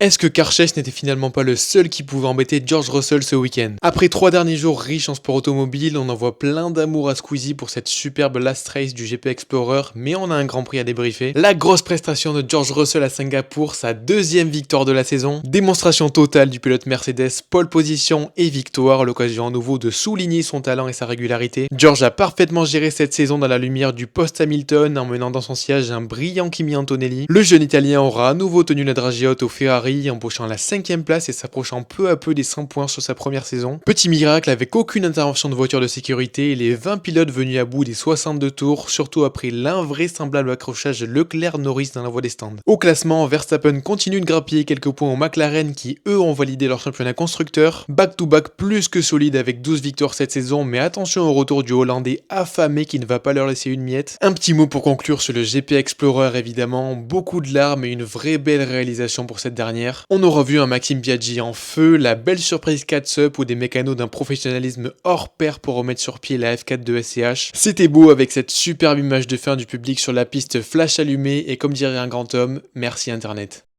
Est-ce que Karchès n'était finalement pas le seul qui pouvait embêter George Russell ce week-end? Après 3 derniers jours riches en sport automobile, on envoie plein d'amour à Squeezie pour cette superbe last race du GP Explorer, mais on a un grand prix à débriefer. La grosse prestation de George Russell à Singapour, sa deuxième victoire de la saison, démonstration totale du pilote Mercedes, pole position et victoire, l'occasion à nouveau de souligner son talent et sa régularité. George a parfaitement géré cette saison dans la lumière du post-Hamilton en menant dans son siège un brillant Kimi Antonelli. Le jeune italien aura à nouveau tenu la dragée haute au Ferrari, empochant la 5ème place et s'approchant peu à peu des 100 points sur sa première saison. Petit miracle, avec aucune intervention de voiture de sécurité, les 20 pilotes venus à bout des 62 tours, surtout après l'invraisemblable accrochage Leclerc-Norris dans la voie des stands. Au classement, Verstappen continue de grappiller quelques points aux McLaren qui eux ont validé leur championnat constructeur. Back-to-back plus que solide avec 12 victoires cette saison, mais attention au retour du Hollandais affamé qui ne va pas leur laisser une miette. Un petit mot pour conclure sur le GP Explorer évidemment, beaucoup de larmes et une vraie belle réalisation pour cette dernière. On aura vu un Maxime Biaggi en feu, la belle surprise catch-up ou des mécanos d'un professionnalisme hors pair pour remettre sur pied la F4 de SCH. C'était beau avec cette superbe image de fin du public sur la piste flash allumée et comme dirait un grand homme, merci Internet.